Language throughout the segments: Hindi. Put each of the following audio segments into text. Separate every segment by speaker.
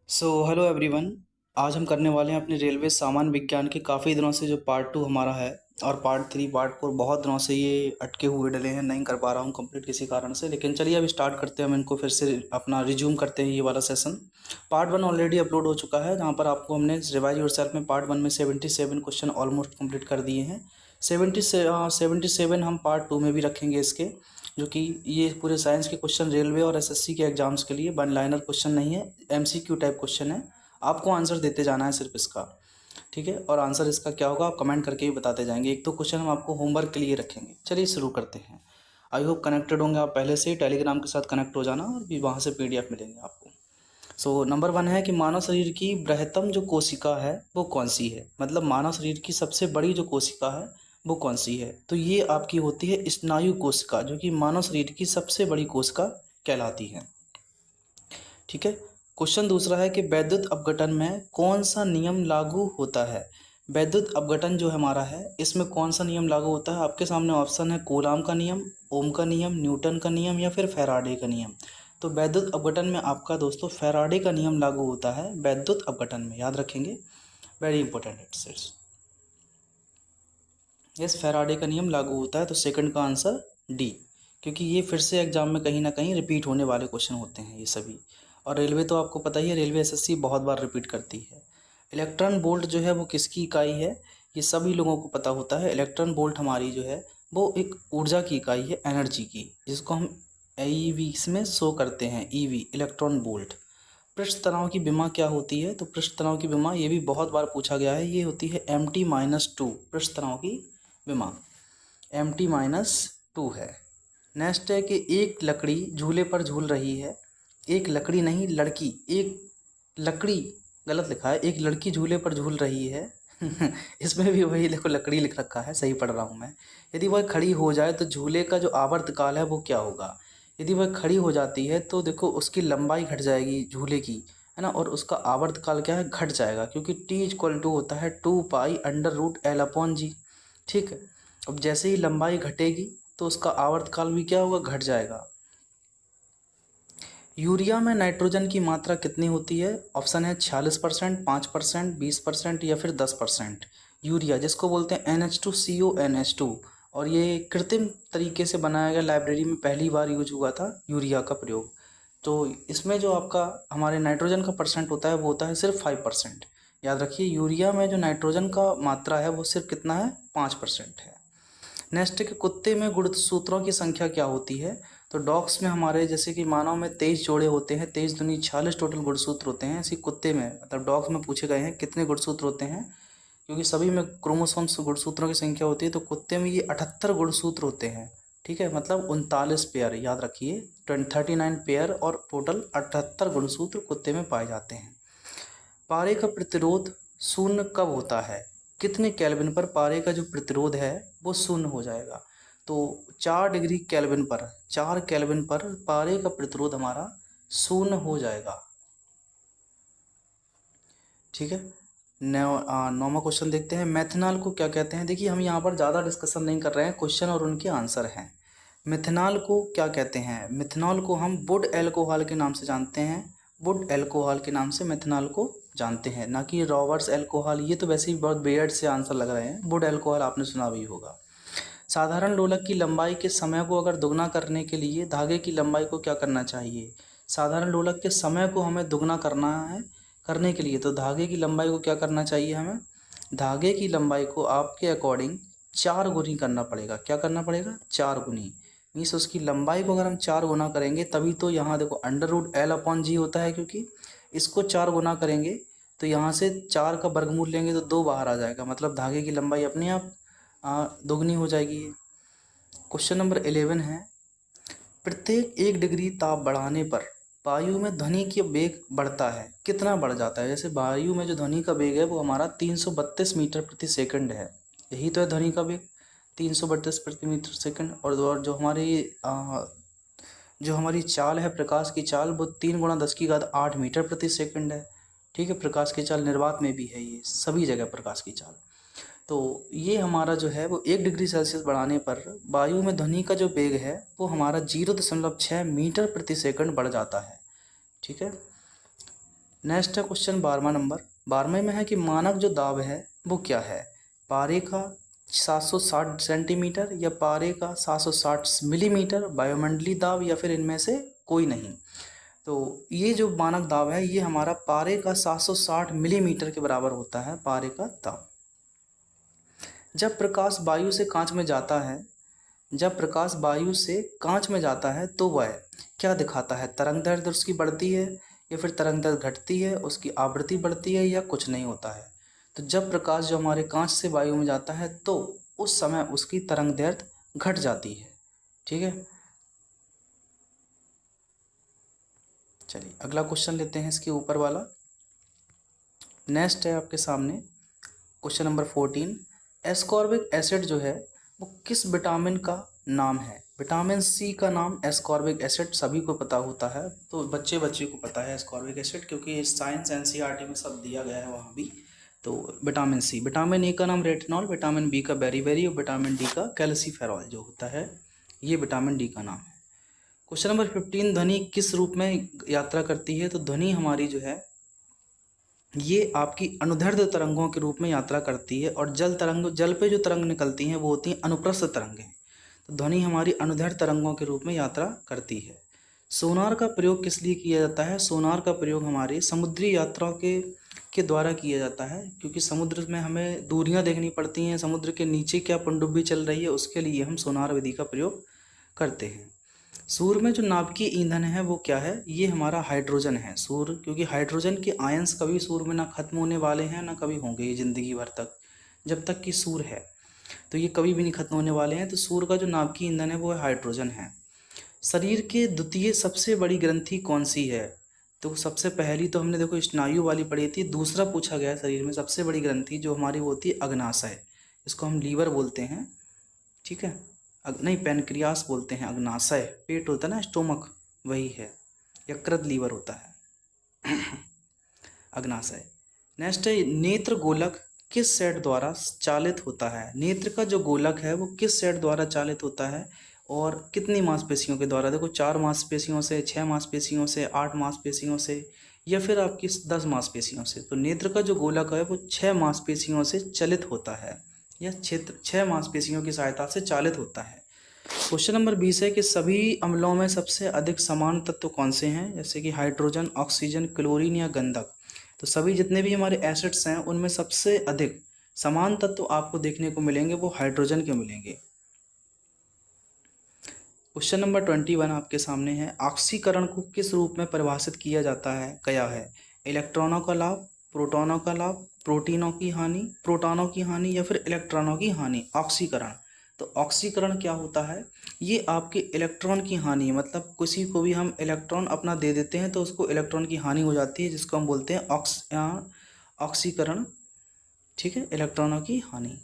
Speaker 1: Hello everyone. आज हम करने वाले हैं अपने रेलवे सामान्य विज्ञान के काफ़ी दिनों से जो पार्ट 2 हमारा है और पार्ट 3 पार्ट 4 बहुत दिनों से ये अटके हुए डले हैं, नहीं कर पा रहा हूँ कंप्लीट किसी कारण से। लेकिन चलिए अभी स्टार्ट करते हैं, हम इनको फिर से अपना रिज्यूम करते हैं। ये वाला सेशन पार्ट 1 ऑलरेडी अपलोड हो चुका है, जहाँ पर आपको हमने रिवाइज योरसेल्फ में पार्ट 1 में 77 क्वेश्चन ऑलमोस्ट कंप्लीट कर दिए हैं। 77 हम पार्ट 2 में भी रखेंगे इसके, जो कि ये पूरे साइंस के क्वेश्चन रेलवे और एसएससी के एग्जाम्स के लिए वन लाइनर क्वेश्चन नहीं है, एमसीक्यू टाइप क्वेश्चन है। आपको आंसर देते जाना है सिर्फ इसका, ठीक है। और आंसर इसका क्या होगा आप कमेंट करके भी बताते जाएंगे। एक दो क्वेश्चन हम आपको होमवर्क के लिए रखेंगे। चलिए शुरू करते हैं। आई होप कनेक्टेड होंगे आप पहले से ही, टेलीग्राम के साथ कनेक्ट हो जाना और भी वहाँ से पीडीएफ मिलेंगे आपको। नंबर 1 है कि मानव शरीर की बृहत्तम जो कोशिका है वो कौन सी है, मतलब मानव शरीर की सबसे बड़ी जो कोशिका है वो कौन सी है। तो ये आपकी होती है स्नायु कोशिका, जो कि मानव शरीर की सबसे बड़ी कोशिका कहलाती है, ठीक है। क्वेश्चन दूसरा है कि वैद्युत अपघटन में कौन सा नियम लागू होता है। वैद्युत अपघटन जो हमारा है इसमें कौन सा नियम लागू होता है। आपके सामने ऑप्शन है कूलाम का नियम, ओम का नियम, न्यूटन का नियम या फिर फैराडे का नियम। तो वैद्युत अपघटन में आपका दोस्तों फैराडे का नियम लागू होता है वैद्युत अपघटन में, याद रखेंगे, very important it's. Yes, Faraday का नियम लागू होता है। तो सेकंड का आंसर डी, क्योंकि ये फिर से एग्जाम में कहीं ना कहीं रिपीट होने वाले क्वेश्चन होते हैं ये सभी। और रेलवे तो आपको पता ही है, रेलवे एसएससी बहुत बार रिपीट करती है। इलेक्ट्रॉन बोल्ट जो है वो किसकी इकाई है, ये सभी लोगों को पता होता है। इलेक्ट्रॉन बोल्ट हमारी जो है वो एक ऊर्जा की इकाई है, एनर्जी की, जिसको हम ईवी में शो करते हैं, ईवी इलेक्ट्रॉन बोल्ट। पृष्ठ तनाव की विमा क्या होती है, तो पृष्ठ तनाव की विमा ये भी बहुत बार पूछा गया है, ये होती है MT-2। पृष्ठ तनाव की विमा MT-2 है। नेक्स्ट है कि एक लकड़ी झूले पर झूल रही है, एक लकड़ी नहीं लड़की, एक लकड़ी गलत लिखा है, एक लड़की झूले पर झूल रही है इसमें भी वही देखो लकड़ी लिख रखा है, सही पढ़ रहा हूँ मैं। यदि वह खड़ी हो जाए तो झूले का जो आवर्तकाल है वो क्या होगा। यदि वह खड़ी हो जाती है तो देखो उसकी लंबाई घट जाएगी झूले की, है ना, और उसका आवर्तकाल क्या है, घट जाएगा, क्योंकि T= होता है 2π√L/g, ठीक है। अब जैसे ही लंबाई घटेगी तो उसका आवर्तकाल भी क्या होगा, घट जाएगा। यूरिया में नाइट्रोजन की मात्रा कितनी होती है। ऑप्शन है 46%, 5%, 20% या फिर 10%। यूरिया जिसको बोलते हैं NH2CO NH2, और ये कृत्रिम तरीके से बनाया गया, लाइब्रेरी में पहली बार यूज हुआ था यूरिया का प्रयोग। तो इसमें जो आपका हमारे नाइट्रोजन का परसेंट होता है वो होता है सिर्फ 5%। याद रखिए यूरिया में जो नाइट्रोजन का मात्रा है वो सिर्फ कितना है, 5% है। नेक्स्ट के कुत्ते में गुणसूत्रों की संख्या क्या होती है। तो डॉग्स में हमारे जैसे कि मानव में 23 जोड़े होते हैं, 23 दूनी 46 टोटल गुणसूत्र होते हैं। ऐसे कुत्ते में मतलब डॉग्स में पूछे गए हैं कितने गुणसूत्र होते हैं, क्योंकि सभी में क्रोमोसोम्स गुणसूत्रों की संख्या होती है। तो कुत्ते में ये 78 गुणसूत्र होते हैं, ठीक है, मतलब 39 पेयर, याद रखिए 39 पेयर, और टोटल 78 गुणसूत्र कुत्ते में पाए जाते हैं। पारे का प्रतिरोध शून्य कब होता है, कितने केल्विन पर पारे का जो प्रतिरोध है वो शून्य हो जाएगा। तो 4 डिग्री केल्विन पर, 4 केल्विन पर पारे का प्रतिरोध हमारा शून्य हो जाएगा, ठीक है। नौवां क्वेश्चन देखते हैं, मेथनॉल को क्या कहते हैं। देखिए हम यहाँ पर ज़्यादा डिस्कशन नहीं कर रहे हैं, क्वेश्चन और उनके आंसर हैं। मिथेनॉल को क्या कहते हैं, मिथेनॉल को हम वुड एल्कोहल के नाम से जानते हैं, वुड एल्कोहल के नाम से मिथेनॉल को जानते हैं, ना कि रॉबर्ट्स एल्कोहल। ये तो वैसे ही बहुत बेयर्ड से आंसर लग रहे हैं, वुड एल्कोहल आपने सुना भी होगा। साधारण लोलक की लंबाई के समय को अगर दुगना करने के लिए धागे की लंबाई को क्या करना चाहिए। साधारण लोलक के समय को हमें दुगना करना है, करने के लिए तो धागे की लंबाई को क्या करना चाहिए हमें, धागे की लंबाई को आपके अकॉर्डिंग 4 गुनी करना पड़ेगा। क्या करना पड़ेगा, 4 गुनी। मीन्स उसकी लंबाई को अगर हम 4 गुना करेंगे तभी तो यहाँ देखो √L/g होता है, क्योंकि इसको 4 गुना करेंगे तो यहाँ से 4 का वर्गमूल लेंगे तो 2 बाहर आ जाएगा, मतलब धागे की लंबाई अपने आप दोगुनी हो जाएगी। क्वेश्चन नंबर 11 है, प्रत्येक 1 डिग्री ताप बढ़ाने पर वायु में ध्वनि की वेग बढ़ता है, कितना बढ़ जाता है। जैसे वायु में जो ध्वनि का वेग है वो हमारा 332 मीटर प्रति सेकंड है, यही तो है ध्वनि का वेग, 332 प्रति मीटर सेकंड। और जो हमारी चाल है प्रकाश की चाल, वो 3 × 10⁸ मीटर प्रति सेकंड है, ठीक है। प्रकाश की चाल निर्वात में भी है, ये सभी जगह प्रकाश की चाल। तो ये हमारा जो है वो 1 डिग्री सेल्सियस बढ़ाने पर वायु में ध्वनि का जो वेग है वो हमारा 0.6 मीटर प्रति सेकंड बढ़ जाता है, ठीक है। नेक्स्ट है क्वेश्चन 12वां नंबर। 12वें में है कि मानक जो दाब है वो क्या है, पारे का 760 सेंटीमीटर या पारे का 760 मिलीमीटर, वायुमंडलीय दाब या फिर इनमें से कोई नहीं। तो ये जो मानक दाब है ये हमारा पारे का 760 मिलीमीटर के बराबर होता है, पारे का दाब। जब प्रकाश वायु से कांच में जाता है, जब प्रकाश वायु से कांच में जाता है तो वह क्या दिखाता है, तरंग दैर्ध्य उसकी बढ़ती है या फिर तरंग दैर्ध्य घटती है, उसकी आवृत्ति बढ़ती है या कुछ नहीं होता है। तो जब प्रकाश जो हमारे कांच से वायु में जाता है तो उस समय उसकी तरंग दैर्ध्य घट जाती है। ठीक है, चलिए अगला क्वेश्चन लेते हैं इसके ऊपर वाला। नेक्स्ट है आपके सामने क्वेश्चन नंबर 14। एस्कॉर्बिक एसिड जो है वो किस विटामिन का नाम है। विटामिन सी का नाम एस्कॉर्बिक एसिड सभी को पता होता है, तो बच्चे को पता है एस्कॉर्बिक एसिड, क्योंकि साइंस एनसीईआरटी में सब दिया गया है वहाँ भी। तो विटामिन सी, विटामिन ए का नाम रेटिनॉल, विटामिन बी का बेरीबेरी और विटामिन डी का कैल्सीफेरॉल जो होता है, ये विटामिन डी का नाम है। Question number 15। ध्वनि किस रूप में यात्रा करती है। तो ध्वनि हमारी जो है ये आपकी अनुदैर्ध्य तरंगों के रूप में यात्रा करती है, और जल पे जो तरंग निकलती हैं वो होती हैं अनुप्रस्थ तरंगें। तो ध्वनि हमारी अनुदैर्ध्य तरंगों के रूप में यात्रा करती है। सोनार का प्रयोग किस लिए किया जाता है। सोनार का प्रयोग हमारी समुद्री यात्राओं के द्वारा किया जाता है, क्योंकि समुद्र में हमें दूरियां देखनी पड़ती हैं, समुद्र के नीचे क्या पनडुब्बी चल रही है, उसके लिए हम सोनार विधि का प्रयोग करते हैं। सूर्य में जो नाभिकीय ईंधन है वो क्या है, ये हमारा हाइड्रोजन है। सूर्य, क्योंकि हाइड्रोजन के आयंस कभी सूर्य में ना खत्म होने वाले हैं ना कभी होंगे, ये जिंदगी भर तक, जब तक कि सूर्य है तो ये कभी भी नहीं खत्म होने वाले हैं। तो सूर्य का जो नाभिकीय ईंधन है वो हाइड्रोजन है। शरीर के द्वितीय सबसे बड़ी ग्रंथि कौन सी है। तो सबसे पहली तो हमने देखो स्नायु वाली पढ़ी थी, दूसरा पूछा गया है शरीर में सबसे बड़ी ग्रंथि जो हमारी वो होती है अग्नाशय, इसको हम लीवर बोलते हैं। ठीक है, नहीं पैनक्रियास बोलते हैं, अग्नाशय पेट होता है ना, स्टोमक, वही है, यकृत लीवर होता है अग्नाशय। नेक्स्ट है नेत्र गोलक किस सेट द्वारा चालित होता है। नेत्र का जो गोलक है वो किस सेट द्वारा चालित होता है और कितनी मांसपेशियों के द्वारा। देखो 4 मांसपेशियों से, 6 मांसपेशियों से, 8 मांसपेशियों से या फिर आपकी 10 मांसपेशियों से। तो नेत्र का जो गोलक है वो 6 मांसपेशियों से चलित होता है, यह क्षेत्र 6 मांसपेशियों की सहायता से चालित होता है। क्वेश्चन नंबर 20 है कि सभी अम्लों में सबसे अधिक समान तत्व कौन से हैं, जैसे कि हाइड्रोजन, ऑक्सीजन, क्लोरीन या गंधक। तो सभी जितने भी हमारे एसिड्स हैं उनमें सबसे अधिक समान तत्व आपको देखने को मिलेंगे वो हाइड्रोजन के मिलेंगे। क्वेश्चन नंबर 21 आपके सामने है। ऑक्सीकरण को किस रूप में परिभाषित किया जाता है, क्या है। इलेक्ट्रॉनों का लाभ, प्रोटॉनों का लाभ, प्रोटीनों की हानि, प्रोटॉनों की हानि या फिर इलेक्ट्रॉनों की हानि। ऑक्सीकरण, तो ऑक्सीकरण क्या होता है, ये आपके इलेक्ट्रॉन की हानि, मतलब किसी को भी हम इलेक्ट्रॉन अपना दे देते हैं तो उसको इलेक्ट्रॉन की हानि हो जाती है, जिसको हम बोलते हैं ऑक्सीकरण। ठीक है, इलेक्ट्रॉनों की हानि।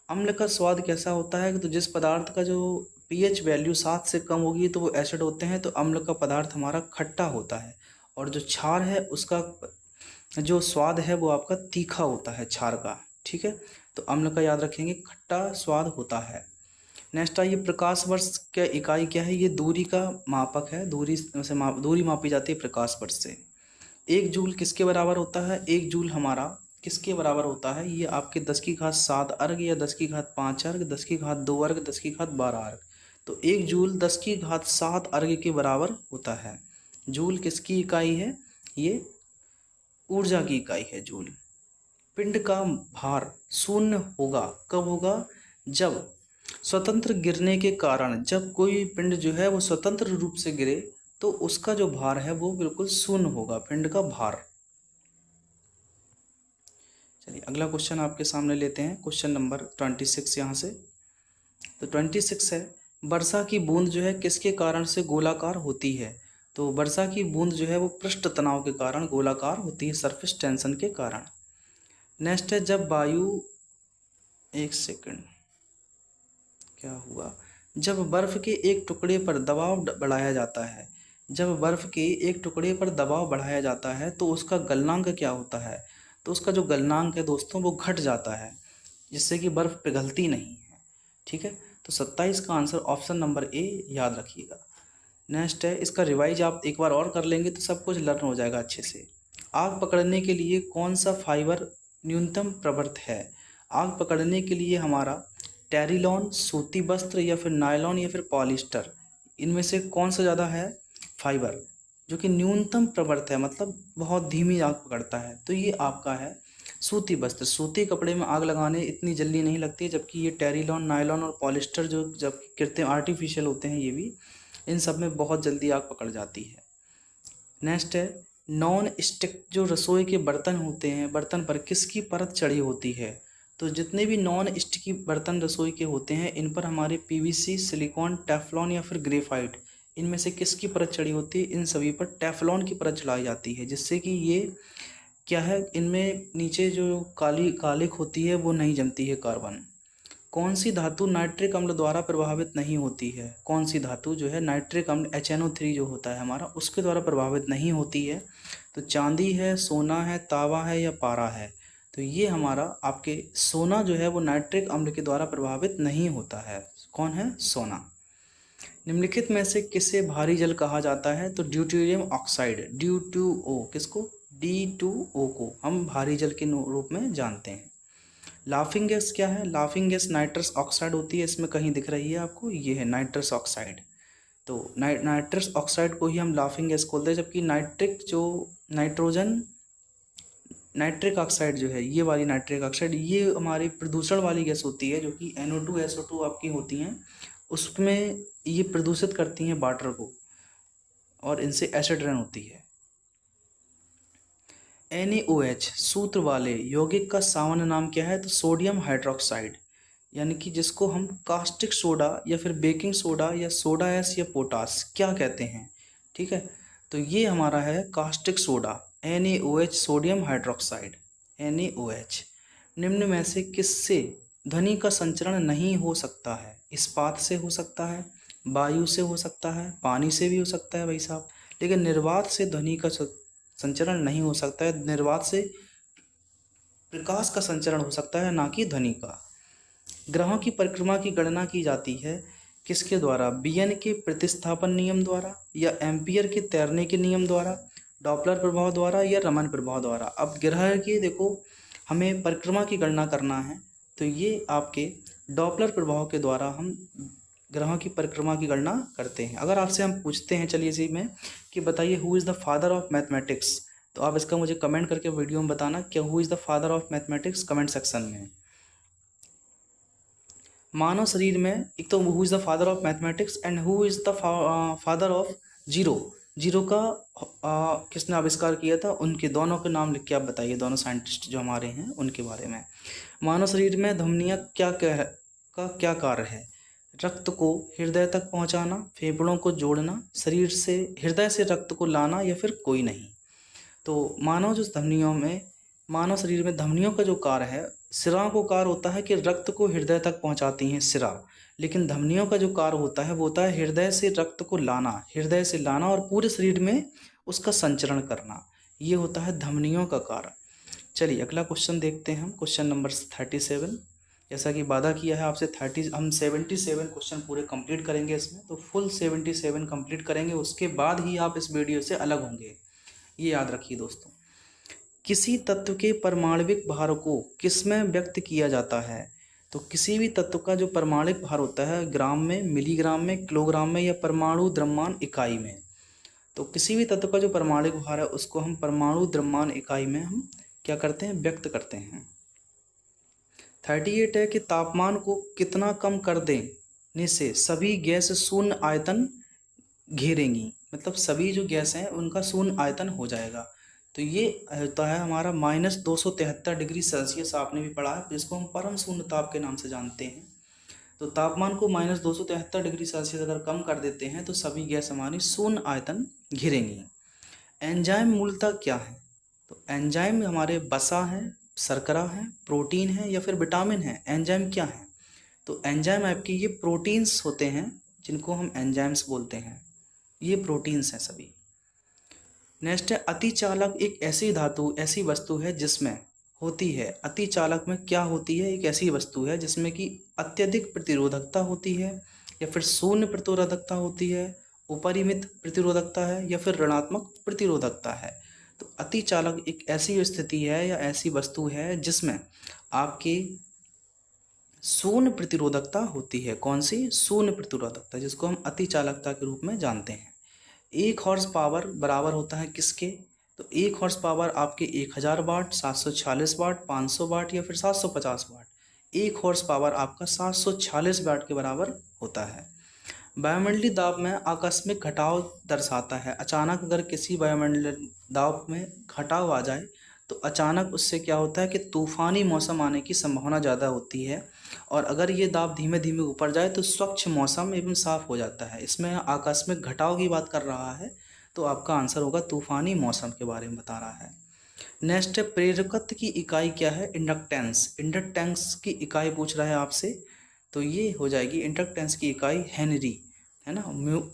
Speaker 1: अम्ल का स्वाद कैसा होता है, तो जिस पदार्थ का जो पीएच वैल्यू 7 से कम होगी तो वो एसिड होते हैं, तो अम्ल का पदार्थ हमारा खट्टा होता है। और जो क्षार है उसका जो स्वाद है वो आपका तीखा होता है, क्षार का। ठीक है, तो अम्ल का याद रखेंगे, खट्टा स्वाद होता है। नेक्स्ट आइए, प्रकाश वर्ष क्या इकाई क्या है, ये दूरी का मापक है, दूरी मापी जाती है प्रकाश वर्ष से। 1 जूल किसके बराबर होता है, 1 जूल हमारा किसके बराबर होता है, ये आपके 10⁻7 अर्घ या 10⁻5 अर्घ, 10⁻2 अर्घ, 10⁻12 अर्घ। तो 1 जूल 10⁻7 अर्घ के बराबर होता है। जूल किसकी इकाई है, ये ऊर्जा की इकाई है जूल। पिंड का भार शून्य होगा, कब होगा, जब स्वतंत्र गिरने के कारण, जब कोई पिंड जो है वो स्वतंत्र रूप से गिरे तो उसका जो भार है वो बिल्कुल शून्य होगा, पिंड का भार। चलिए अगला क्वेश्चन आपके सामने लेते हैं, क्वेश्चन नंबर 26 यहाँ से। तो 26 है, वर्षा की बूंद जो है किसके कारण से गोलाकार होती है। तो वर्षा की बूंद जो है वो पृष्ठ तनाव के कारण गोलाकार होती है, सरफेस टेंशन के कारण। नेक्स्ट है, जब वायु, एक सेकंड, क्या हुआ, जब बर्फ के एक टुकड़े पर दबाव बढ़ाया जाता है, जब बर्फ के एक टुकड़े पर दबाव बढ़ाया जाता है तो उसका गलनांक क्या होता है। तो उसका जो गलनांक है दोस्तों वो घट जाता है, जिससे कि बर्फ पिघलती नहीं है। ठीक है, तो 27 का आंसर ऑप्शन नंबर ए याद रखिएगा। नेक्स्ट है, इसका रिवाइज आप एक बार और कर लेंगे तो सब कुछ लर्न हो जाएगा अच्छे से। आग पकड़ने के लिए कौन सा फाइबर न्यूनतम प्रवृत्त है? आग पकड़ने के लिए हमारा टेरिलॉन, सूती वस्त्र या फिर नायलॉन या फिर पॉलिस्टर, इनमें से कौन सा ज़्यादा है फाइबर जो कि न्यूनतम प्रवृत्त है, मतलब बहुत धीमी आग पकड़ता है? तो ये आपका है सूती वस्त्र। सूती कपड़े में आग लगाने इतनी जल्दी नहीं लगती है, जबकि ये टेरिलॉन, नायलॉन और पॉलिस्टर जो जब कृत्रिम आर्टिफिशियल होते हैं ये भी, इन सब में बहुत जल्दी आग पकड़ जाती है। नेक्स्ट है नॉन स्टिक जो रसोई के बर्तन होते हैं, बर्तन पर किसकी परत चढ़ी होती है? तो जितने भी नॉन स्टिकी बर्तन रसोई के होते हैं इन पर हमारे पीवीसी, सिलिकॉन, टेफ्लॉन या फिर ग्रेफाइट, इनमें से किसकी परत चढ़ी होती है? इन सभी पर टेफ्लॉन की परत चढ़ाई जाती है, जिससे कि ये क्या है, इनमें नीचे जो काली कालिक होती है वो नहीं जमती है कार्बन। कौन सी धातु नाइट्रिक अम्ल द्वारा प्रभावित नहीं होती है? कौन सी धातु जो है नाइट्रिक अम्ल HNO3 जो होता है हमारा, उसके द्वारा प्रभावित नहीं होती है? तो चांदी है, सोना है, तांबा है या पारा है? तो ये हमारा आपके सोना जो है वो नाइट्रिक अम्ल के द्वारा प्रभावित नहीं होता है। कौन है? सोना। निम्नलिखित में से किसे भारी जल कहा जाता है? तो ड्यूटेरियम ऑक्साइड, D2O, किसको? D2O को हम भारी जल के रूप में जानते हैं। लाफिंग गैस क्या है? लाफिंग गैस नाइट्रस ऑक्साइड होती है, इसमें कहीं दिख रही है आपको, ये है नाइट्रस ऑक्साइड। तो नाइट्रस ऑक्साइड को ही हम लाफिंग गैस बोलते हैं, जबकि नाइट्रिक जो नाइट्रोजन नाइट्रिक ऑक्साइड जो है, ये वाली नाइट्रिक ऑक्साइड, ये हमारी प्रदूषण वाली गैस होती है, जो कि NO2 SO2 आपकी होती हैं, उसमें ये प्रदूषित करती हैं वाटर को और इनसे एसिड रेन होती है। NaOH सूत्र वाले यौगिक का सामान्य नाम क्या है? तो सोडियम हाइड्रोक्साइड, यानी कि जिसको हम कास्टिक सोडा या फिर बेकिंग सोडा या सोडा ऐश या पोटास क्या कहते हैं? ठीक है, तो ये हमारा है caustic soda, NaOH sodium hydroxide, NaOH। निम्न में से किससे ध्वनि का संचरण नहीं हो सकता है? इस्पात से हो सकता है, वायु से हो सकता है, पानी से भी हो सकता है भाई साहब, लेकिन निर्वात से ध्वनि का संचरण नहीं हो सकता है। निर्वात से प्रकाश का संचरण हो सकता है, ना कि ध्वनि का। ग्रहों की परिक्रमा की गणना की जाती है किसके द्वारा? बीएन के प्रतिस्थापन नियम द्वारा या एम्पियर के तैरने के नियम द्वारा, डॉपलर प्रभाव द्वारा या रमन प्रभाव द्वारा? अब ग्रह की देखो हमें परिक्रमा की गणना करना है, तो ये आपके डॉपलर प्रभाव के द्वारा हम ग्रहों की परिक्रमा की गणना करते हैं। अगर आपसे हम पूछते हैं, चलिए इसी में, कि बताइए who is the father of mathematics, तो आप इसका मुझे कमेंट करके वीडियो में बताना कि who is the father of mathematics, comment section में। मानव शरीर में एक तो who is the father of mathematics and who is the father of zero, zero का किसने आविष्कार किया था? उनके दोनों के नाम लिख के आप बताइए, दोनों साइंटिस्ट जो हमारे हैं उनके बारे में। मानव शरीर में धमनियाँ क्या कार्य है? रक्त को हृदय तक पहुंचाना, फेफड़ों को जोड़ना, शरीर से हृदय से रक्त को लाना या फिर कोई नहीं। तो मानव शरीर में धमनियों का जो कार्य है, सिराओं को कार्य होता है कि रक्त को हृदय तक पहुंचाती हैं सिरा, लेकिन धमनियों का जो कार्य होता है वो होता है हृदय से रक्त को लाना, हृदय से लाना और पूरे शरीर में उसका संचरण करना, ये होता है धमनियों का कार्य। चलिए अगला क्वेश्चन देखते हैं हम, क्वेश्चन नंबर 37। जैसा कि वादा किया है आपसे हम 77 क्वेश्चन पूरे कंप्लीट करेंगे इसमें, तो फुल 77 कंप्लीट करेंगे, उसके बाद ही आप इस वीडियो से अलग होंगे, ये याद रखिए दोस्तों। किसी तत्व के परमाणविक भार को किसमें व्यक्त किया जाता है? तो किसी भी तत्व का जो परमाणविक भार होता है, ग्राम में, मिलीग्राम में, किलोग्राम में या परमाणु द्रव्यमान इकाई में। तो किसी भी तत्व का जो परमाणविक भार है उसको हम परमाणु द्रव्यमान इकाई में हम क्या करते हैं? व्यक्त करते हैं। 38 है कि तापमान को कितना कम कर देने से सभी गैस शून्य आयतन घेरेंगी, मतलब सभी जो गैस हैं उनका शून्य आयतन हो जाएगा। तो ये होता है हमारा -273 डिग्री सेल्सियस, आपने भी पढ़ा है, जिसको हम परम शून्य ताप के नाम से जानते हैं। तो तापमान को -273 डिग्री सेल्सियस अगर कम कर देते हैं तो सभी गैस हमारी शून्य आयतन घेरेंगी। एंजाइम मूलतः क्या है? तो एंजाइम हमारे वसा है, शर्करा है, प्रोटीन है या फिर विटामिन है? एंजाइम क्या है? तो एंजाइम आपकी ये प्रोटीन्स होते हैं जिनको हम एंजाइम्स बोलते हैं, ये प्रोटीन्स हैं सभी। नेक्स्ट है अतिचालक एक ऐसी धातु, ऐसी वस्तु है जिसमें होती है, अतिचालक में क्या होती है? एक ऐसी वस्तु है जिसमें कि अत्यधिक प्रतिरोधकता होती है या फिर शून्य प्रतिरोधकता होती है, उपरिमित प्रतिरोधकता है या फिर ऋणात्मक प्रतिरोधकता है। तो अतिचालक एक ऐसी स्थिति है या ऐसी वस्तु है जिसमें आपके शून्य प्रतिरोधकता होती है। कौन सी? शून्य प्रतिरोधकता, जिसको हम अतिचालकता के रूप में जानते हैं। 1 हॉर्स पावर बराबर होता है किसके? तो 1 हॉर्स पावर आपके 1000 वाट, 746 वाट, 500 वाट या फिर 750 वाट। 1 हॉर्स पावर आपका 746 वाट के बराबर होता है। वायुमंडलीय दाब में आकस्मिक घटाव दर्शाता है। अचानक अगर किसी वायुमंडलीय दाब में घटाव आ जाए तो अचानक उससे क्या होता है कि तूफानी मौसम आने की संभावना ज़्यादा होती है, और अगर ये दाब धीमे धीमे ऊपर जाए तो स्वच्छ मौसम एवं साफ हो जाता है। इसमें आकस्मिक घटाव की बात कर रहा है, तो आपका आंसर होगा तूफानी मौसम के बारे में बता रहा है। नेक्स्ट है, प्रेरकत्व की इकाई क्या है? इंडक्टेंस। इंडक्टेंस की इकाई पूछ रहा है आपसे, तो ये हो जाएगी इंडक्टेंस की इकाई हेनरी, है ना।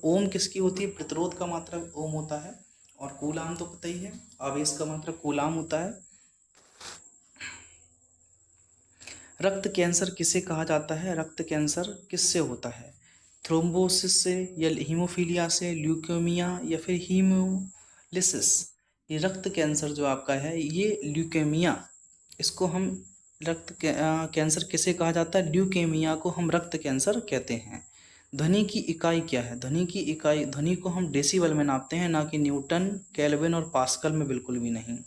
Speaker 1: ओम किसकी होती है? प्रतिरोध का मात्रक ओम होता है, और कूलाम तो पता ही है, आवेश का मात्रक कूलाम होता है। रक्त कैंसर किसे कहा जाता है? रक्त कैंसर किससे होता है? थ्रोम्बोसिस से, या हीमोफीलिया से, ल्यूकेमिया या फिर हीमोलिसिस। ये रक्त कैंसर जो आपका है ये ल्यूकेमिया, इसको हम कैंसर किसे कहा जाता है? ल्यूकेमिया को हम रक्त कैंसर कहते हैं। ध्वनि की इकाई क्या है? ध्वनि की इकाई, ध्वनि को हम डेसिबल में नापते हैं, ना कि न्यूटन, केल्विन और पास्कल में, बिल्कुल भी नहीं।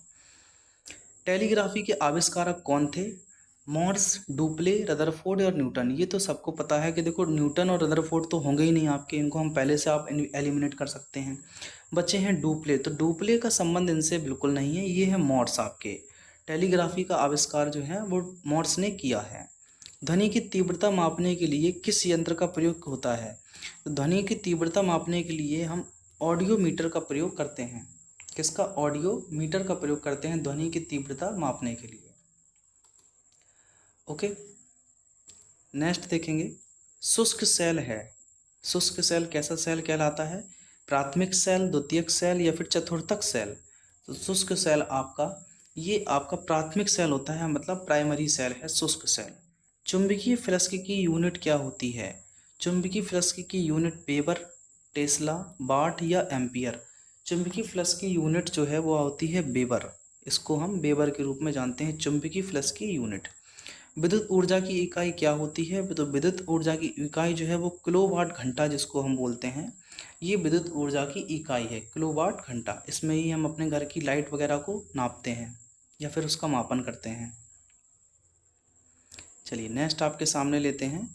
Speaker 1: टेलीग्राफी के आविष्कारक कौन थे? मॉर्स, डुप्ले, रदरफोर्ड और न्यूटन। ये तो सबको पता है कि देखो न्यूटन और रदरफोर्ड तो होंगे ही नहीं आपके, इनको हम पहले से आप एलिमिनेट कर सकते हैं। बच्चे हैं डुप्ले, तो डुप्ले का संबंध इनसे बिल्कुल नहीं है, ये है मॉर्स आपके। टेलीग्राफी का आविष्कार जो है वो मॉर्स ने किया है। ध्वनि की तीव्रता मापने के लिए किस यंत्र का प्रयोग होता है? तो ध्वनि की तीव्रता मापने के लिए हम ऑडियो मीटर का प्रयोग करते हैं। किसका? ऑडियो मीटर का प्रयोग करते हैं ध्वनि की तीव्रता मापने के लिए। ओके, नेक्स्ट देखेंगे, शुष्क सेल है। शुष्क सेल कैसा सेल कहलाता है? प्राथमिक सेल, द्वितीयक सेल या फिर चतुर्थक सेल? तो शुष्क सेल आपका, ये आपका प्राथमिक सेल होता है, मतलब प्राइमरी सेल है शुष्क सेल। चुंबकीय फ्लक्स की यूनिट क्या होती है? चुंबकीय फ्लक्स की यूनिट वेबर, टेस्ला, वाट या एम्पियर। चुंबकीय फ्लक्स की यूनिट जो है वो होती है वेबर, इसको हम वेबर के रूप में जानते हैं, चुंबकीय फ्लक्स की यूनिट। विद्युत ऊर्जा की इकाई क्या होती है? तो विद्युत ऊर्जा की इकाई जो है वो किलोवाट घंटा, जिसको हम बोलते हैं, ये विद्युत ऊर्जा की इकाई है, किलोवाट घंटा। इसमें ही हम अपने घर की लाइट वगैरह को नापते हैं या फिर उसका मापन करते हैं। चलिए नेक्स्ट आपके सामने लेते हैं,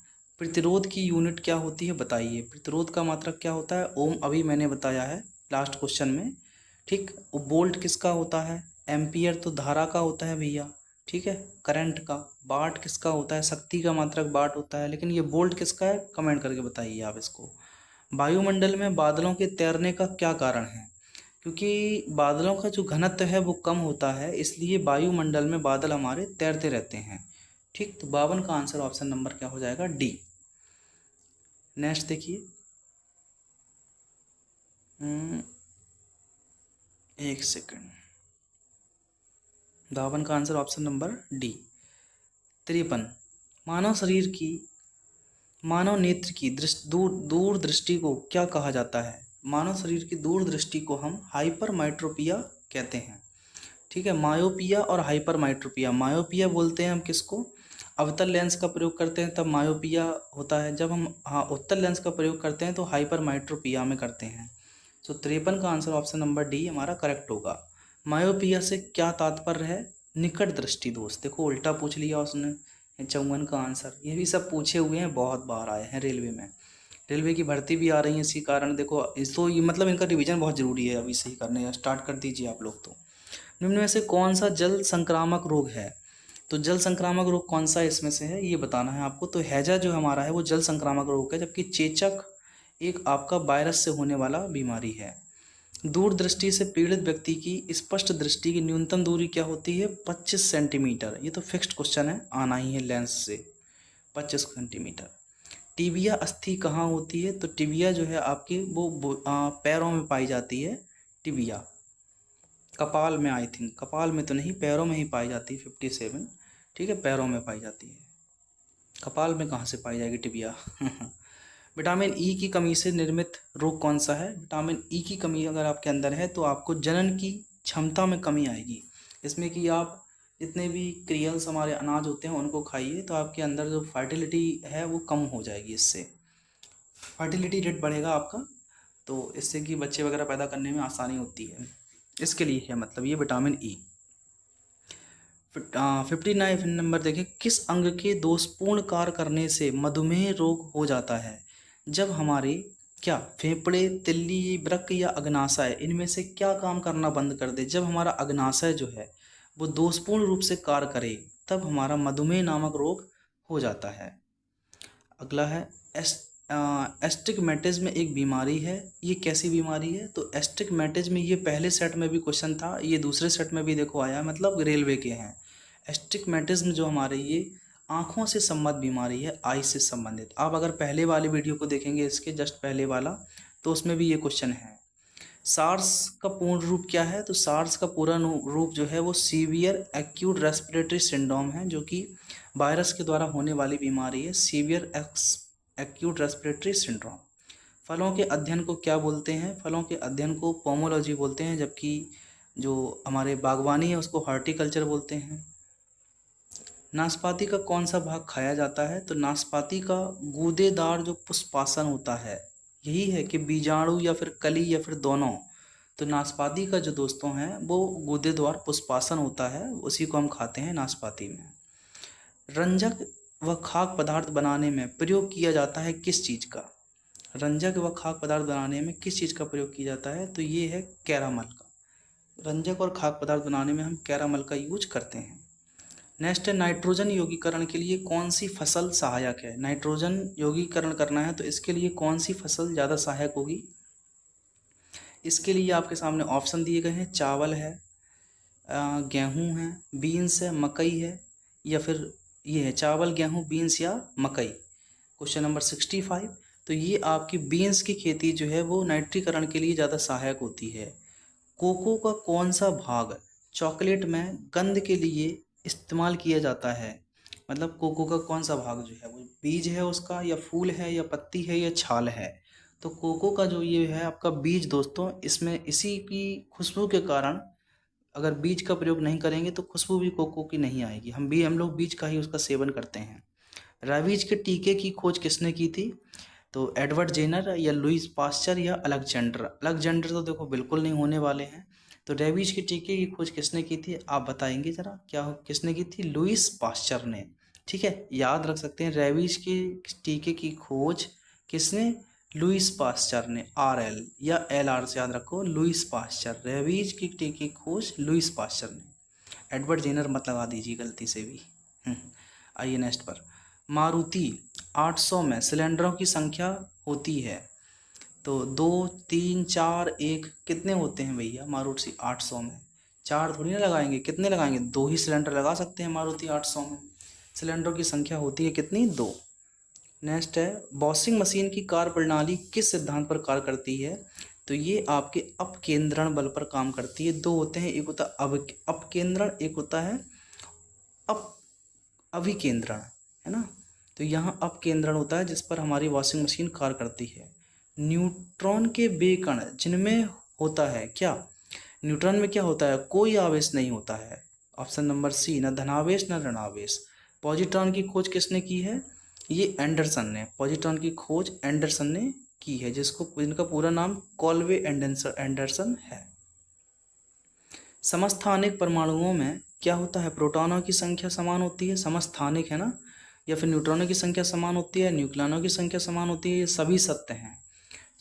Speaker 1: प्रतिरोध की यूनिट क्या होती है बताइए। प्रतिरोध का मात्रक क्या होता है? ओम, अभी मैंने बताया है लास्ट क्वेश्चन में, ठीक। वोल्ट किसका होता है? एम्पियर तो धारा का होता है भैया, ठीक है, करंट का। वाट किसका होता है? शक्ति का मात्रक वाट होता है, लेकिन ये वोल्ट किसका है? कमेंट करके बताइए आप इसको। वायुमंडल में बादलों के तैरने का क्या कारण है? क्योंकि बादलों का जो घनत्व है वो कम होता है, इसलिए वायुमंडल में बादल हमारे तैरते रहते हैं, ठीक। तो 52 का आंसर ऑप्शन नंबर क्या हो जाएगा? डी। नेक्स्ट देखिए, एक सेकंड, 52 का आंसर ऑप्शन नंबर डी। 53, मानव शरीर की, मानव नेत्र की दूरदृष्टि को क्या कहा जाता है? मानव शरीर की दूरदृष्टि को हम हाइपरमेट्रोपिया कहते हैं, ठीक है। मायोपिया और हाइपरमेट्रोपिया, मायोपिया बोलते हैं हम किसको? अवतल लेंस का प्रयोग करते हैं तब मायोपिया होता है, जब हम उत्तल लेंस का प्रयोग करते हैं तो हाइपरमेट्रोपिया में करते हैं। तो 53 का आंसर ऑप्शन नंबर डी हमारा करेक्ट होगा। मायोपिया से क्या तात्पर्य है? निकट दृष्टि दोष। देखो उल्टा पूछ लिया उसने, 54 का आंसर। ये भी सब पूछे हुए हैं, बहुत बार आए हैं रेलवे में, रेलवे की भर्ती भी आ रही है इसी कारण। देखो इस तो ये मतलब इनका रिवीजन बहुत ज़रूरी है, अभी सही करने स्टार्ट कर दीजिए आप लोग। तो निम्न में से कौन सा जल संक्रामक रोग है? तो जल संक्रामक रोग कौन सा इसमें से है ये बताना है आपको। तो हैजा जो हमारा है वो जल संक्रामक रोग है, जबकि चेचक एक आपका वायरस से होने वाला बीमारी है। दूरदृष्टि से पीड़ित व्यक्ति की स्पष्ट दृष्टि की न्यूनतम दूरी क्या होती है? 25 सेंटीमीटर। ये तो फिक्स्ड क्वेश्चन है, आना ही है लेंस से, 25 सेंटीमीटर। टिबिया अस्थि कहाँ होती है? तो टिबिया जो है आपकी वो पैरों में पाई जाती है। टिबिया कपाल में, आई थिंक कपाल में तो नहीं, पैरों में ही पाई जाती है। 57, ठीक है, पैरों में पाई जाती है, कपाल में कहाँ से पाई जाएगी टिबिया। विटामिन ई की कमी से निर्मित रोग कौन सा है? विटामिन ई की कमी अगर आपके अंदर है तो आपको जनन की क्षमता में कमी आएगी। इसमें कि आप जितने भी क्रियल्स हमारे अनाज होते हैं उनको खाइए तो आपके अंदर जो फर्टिलिटी है वो कम हो जाएगी, इससे फर्टिलिटी रेट बढ़ेगा आपका, तो इससे कि बच्चे वगैरह पैदा करने में आसानी होती है, इसके लिए है मतलब ये विटामिन ई। 59 नंबर देखें, किस अंग के दोषपूर्ण कार्य करने से मधुमेह रोग हो जाता है? जब हमारे क्या फेफड़े, तिल्ली, वृक्क या अग्नाशय, इनमें से क्या काम करना बंद कर दे? जब हमारा अग्नाशय जो है वो दोषपूर्ण रूप से कार्य करे तब हमारा मधुमेह नामक रोग हो जाता है। अगला है एस्टिग्मेटिज्म एक बीमारी है, ये कैसी बीमारी है? तो एस्टिग्मेटिज्म ये पहले सेट में भी क्वेश्चन था, ये दूसरे सेट में भी देखो आया, मतलब रेलवे के हैं। एस्टिग्मेटिज्म जो हमारे ये आँखों से संबंधित बीमारी है, आई से संबंधित। आप अगर पहले वाले वीडियो को देखेंगे इसके जस्ट पहले वाला, तो उसमें भी ये क्वेश्चन है। सार्स का पूर्ण रूप क्या है? तो सार्स का पूरा रूप जो है वो सीवियर एक्यूट रेस्पिरेटरी सिंड्रोम है, जो कि वायरस के द्वारा होने वाली बीमारी है, सीवियर एक्यूट रेस्पिरेटरी सिंड्रोम। फलों के अध्ययन को क्या बोलते हैं? फलों के अध्ययन को पोमोलॉजी बोलते हैं, जबकि जो हमारे बागवानी है उसको हॉर्टिकल्चर बोलते हैं। नाशपाती का कौन सा भाग खाया जाता है? तो नाशपाती का गूदेदार जो पुष्पासन होता है, यही है कि बीजाणु या फिर कली या फिर दोनों। तो नाशपाती का जो दोस्तों है वो गूदेदार पुष्पासन होता है, उसी को हम खाते हैं नाशपाती में। रंजक व खाद्य पदार्थ बनाने में प्रयोग किया जाता है किस चीज़ का? रंजक व खाद्य पदार्थ बनाने में किस चीज़ का प्रयोग किया जाता है? तो ये है कैरामल का। रंजक और खाद्य पदार्थ बनाने में हम कैरामल का यूज करते हैं। नेक्स्ट है, नाइट्रोजन यौगीकरण के लिए कौन सी फसल सहायक है? नाइट्रोजन यौगीकरण करना है तो इसके लिए कौन सी फसल ज़्यादा सहायक होगी? इसके लिए आपके सामने ऑप्शन दिए गए हैं, चावल है, गेहूं है, बीन्स है, मकई है, या फिर ये है चावल, गेहूं, बीन्स या मकई। क्वेश्चन नंबर 65, तो ये आपकी बीन्स की खेती जो है वो नाइट्रीकरण के लिए ज़्यादा सहायक होती है। कोको का कौन सा भाग चॉकलेट में गंध के लिए इस्तेमाल किया जाता है? मतलब कोको का कौन सा भाग जो है वो बीज है उसका, या फूल है, या पत्ती है, या छाल है? तो कोको का जो ये है आपका बीज दोस्तों, इसमें इसी की खुशबू के कारण अगर बीज का प्रयोग नहीं करेंगे तो खुशबू भी कोको की नहीं आएगी। हम लोग बीज का ही उसका सेवन करते हैं। रेबीज के टीके की खोज किसने की थी? तो एडवर्ड जेनर या लुईस पास्चर या अलेक्जेंडर। अलेक्जेंडर तो देखो बिल्कुल नहीं होने वाले हैं। तो रेबीज के टीके की खोज किसने की थी? आप बताएंगे जरा, क्या किसने की थी? लुईस पास्चर ने। ठीक है, याद रख सकते हैं, रेबीज के टीके की खोज किसने? लुईस पास्चर ने। RL या LR से याद रखो, लुईस पास्चर। रेबीज की टीके की खोज लुईस पास्चर ने। एडवर्ड जेनर मत लगा दीजिए गलती से भी। आइए नेक्स्ट पर। मारुति 800 में सिलेंडरों की संख्या होती है, तो 2, 3, 4, 1 कितने होते हैं भैया मारुति 800 में? 4 थोड़ी ना लगाएंगे, कितने लगाएंगे? 2 ही सिलेंडर लगा सकते हैं मारुति 800 में। सिलेंडरों की संख्या होती है कितनी? 2। नेक्स्ट है, वॉशिंग मशीन की कार्य प्रणाली किस सिद्धांत पर कार्य करती है? तो ये आपके अपकेंद्रण बल पर काम करती है। 2 होते हैं, एक होता है अपकेंद्रण, एक होता है अभिकेंद्रण, है ना? तो यहाँ अपकेंद्रण होता है जिस पर हमारी वॉशिंग मशीन कार्य करती है। न्यूट्रॉन के वे कण जिनमें होता है क्या? न्यूट्रॉन में क्या होता है? कोई आवेश नहीं होता है। ऑप्शन नंबर सी, न धनावेश न ऋणावेश। पॉजिट्रॉन की खोज किसने की है? ये एंडरसन ने। पॉजिट्रॉन की खोज एंडरसन ने की है, जिनका पूरा नाम कॉल्वे एंडरसन है। समस्थानिक परमाणुओं में क्या होता है? प्रोटॉनों की संख्या समान होती है, समस्थानिक है ना, या फिर न्यूट्रॉनों की संख्या समान होती है, न्यूक्लियनों की संख्या समान होती है। ये सभी सत्य हैं।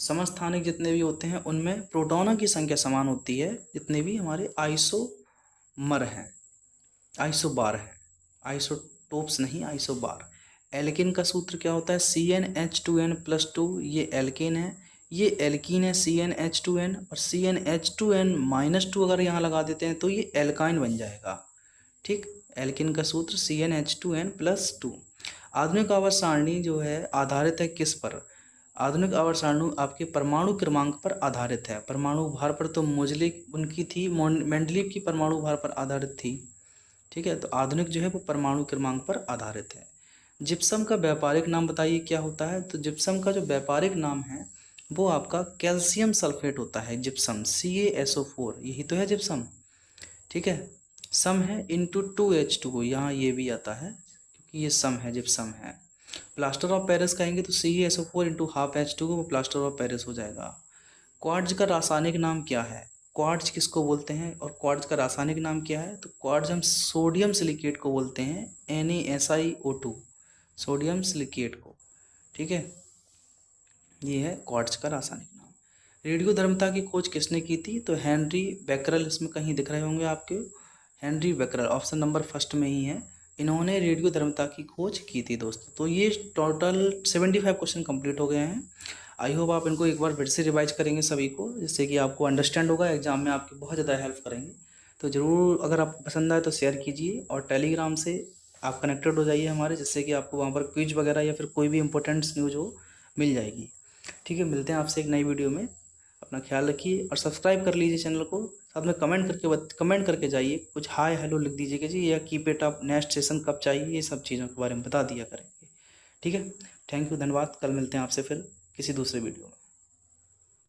Speaker 1: समस्थानिक जितने भी होते हैं उनमें प्रोटॉनों की संख्या समान होती है, जितने भी हमारे आइसोमर हैं, आइसोबार हैं, आइसोटोप्स नहीं, आइसोबार। एल्केन का सूत्र क्या होता है? CnH2n+2। ये एल्केन है, ये एल्कीन है CnH2n, और CnH2n-2 अगर यहाँ लगा देते हैं तो ये एल्काइन बन जाएगा। ठीक, एल्केन का सूत्र CnH2n+2। आधुनिक आवर्त सारणी जो है आधारित है किस पर? आधुनिक आवर्त सारणी आपके परमाणु क्रमांक पर आधारित है। परमाणु भार पर तो मोजले उनकी थी, मेंडलीव की परमाणु भार पर आधारित थी। ठीक है, तो आधुनिक जो है वो परमाणु क्रमांक पर आधारित है। जिप्सम का व्यापारिक नाम बताइए क्या होता है? तो जिप्सम का जो व्यापारिक नाम है वो आपका कैल्शियम सल्फेट होता है, जिप्सम, CaSO4, यही तो है जिप्सम। ठीक है, सम है इंटू 2H2O, यहाँ ये भी आता है क्योंकि ये सम है, जिप्सम है। प्लास्टर ऑफ पेरिस कहेंगे तो CaSO4 इंटू हाफ H2O, वो प्लास्टर ऑफ पेरिस हो जाएगा। क्वार्ट्ज का रासायनिक नाम क्या है? क्वार्ट्ज किसको बोलते हैं और क्वार्ट्ज का रासायनिक नाम क्या है? तो क्वार्ट्ज हम सोडियम सिलिकेट को बोलते हैं, NaSiO2, सोडियम सिलिकेट को। ठीक है, ये है क्वार्ट्ज का रासायनिक नाम। रेडियो धर्मता की खोज किसने की थी? तो हेनरी बेकरल, इसमें कहीं दिख रहे होंगे आपके, Henry Becquerel, option number first में ही है। इन्होंने रेडियो धर्मता की खोज की थी दोस्तों। तो ये टोटल 75 क्वेश्चन कंप्लीट हो गए हैं। आई होप आप इनको एक बार फिर से रिवाइज करेंगे सभी को, जिससे कि आपको अंडरस्टैंड होगा, एग्जाम में आपकी बहुत ज़्यादा हेल्प करेंगे। तो ज़रूर अगर आपको पसंद आए तो शेयर कीजिए, और टेलीग्राम से आप कनेक्टेड हो जाइए हमारे, जिससे कि आपको वहाँ पर क्विज वगैरह या फिर कोई भी इंपॉर्टेंट न्यूज़ हो मिल जाएगी। ठीक है, मिलते हैं आपसे एक नई वीडियो में। अपना ख्याल रखिए और सब्सक्राइब कर लीजिए चैनल को। साथ में कमेंट करके जाइए, कुछ हाय हेलो लिख दीजिएगा जी, या keep it up, next session कब चाहिए, ये सब चीज़ों के बारे में बता दिया करेंगे। ठीक है, थैंक यू, धन्यवाद। कल मिलते हैं आपसे फिर किसी दूसरे वीडियो में।